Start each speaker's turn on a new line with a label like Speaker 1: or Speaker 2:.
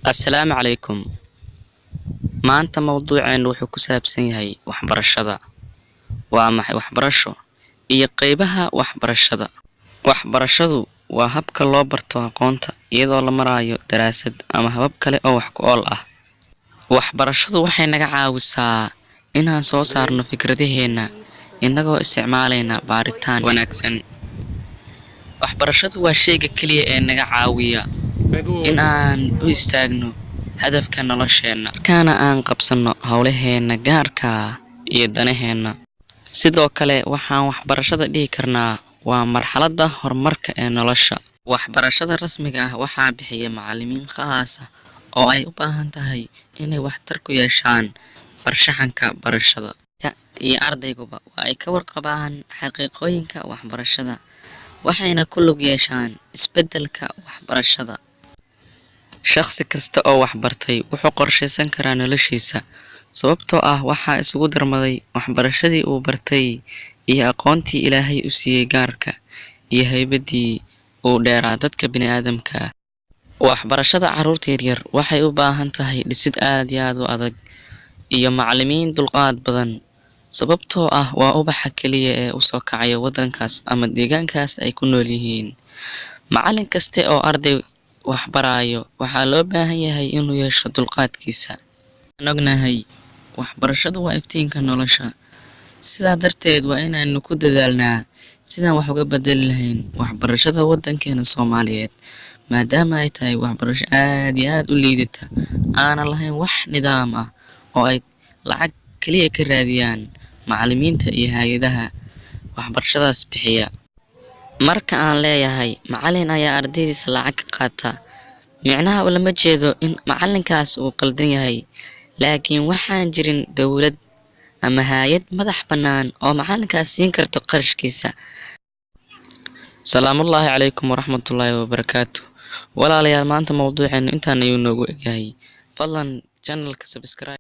Speaker 1: Assalaamu calaykum. Maanta mawduuceenu wuxuu ku saabsan yahay waxbarashada. Waa maxay waxbarasho iyo qaybaha waxbarashada? Waxbarashadu waa habka loo barto aqoonta iyadoo la marayo daraasad ama habab kale oo wax ku ool ah. Waxbarashadu waxay naga caawisaa inaan soo saarno fikradaheena inagoo isticmaalayna baaritaan wanaagsan. Waxbarashadu waa shayga kaliya ee naga caawiya in aan u istaagno hadafka nolosheena kana aan qabsano hawlaheena gaarka iyo danaheena. Sidoo kale waxaan waxbarashada dhihi karnaa waa marxaladda horumarka ee nolosha. Waxbarashada rasmiga ah waxaa bixiya macallimiin khaas ah oo ay u baahan tahay inay waxtar ku yeeshaan farshaxanka barashada iyo ardayguba waa ay ka warqabaan xaqiiqooyinka waxbarashada waxayna ku lug yeeshaan isbeddelka waxbarashada. Shakhsi kasta oo waxbartay wuxuu qorsheysan karaa noloshiisa sababtoo ah waxaa isugu darmaday waxbarashadii uu bartay iyo aqoontii Ilaahay u siiyey gaarka iyo haybadii uu dheeraa dadka bini'aadamka. Waxbarashada carruurta yaryar waxay u baahan tahay dhisid aad iyo aad u adag iyo macallimiin dulqaad badan sababtoo ah waa ubaxa kaliya ee u soo kacaya waddankaas ama deegaankaas ay ku nool yihiin. Macallin kaste oo arday waxbarayo waxaa loo baahan yahay inuu yeesho dulqaadkiisa. Waxaan ognahay waxbarashadu waa iftiinka nolosha, sidaa darteed waa inaynu ku dadaalnaa sidaan wax uga bedeli lahayn waxbarashada waddankeena Soomaaliyeed maadaama ay tahay waxbarasho aad iyo aad u liidata aanan lahayn wax nidaam ah oo ay lacag kaliya ka raadiyaan macallimiinta iyo hay'adaha waxbarashadaas bixiya. Marka aan leeyahay macallin ayaa ardaydiisa lacag ka qaata, micnaha lama jeedo in macallinkaas uu qaldan yahay, laakiin waxaan jirin dowlad ama hay'ad madax bannaan oo macallinkaas siin karto qarashkiisa. Salaamullaahi calaykum waraxmatullaahi wabarakaatuh. Walaalayaal maanta mawduuceenu intaan ayuu noogu egyahay. Fadlan channelka subscribe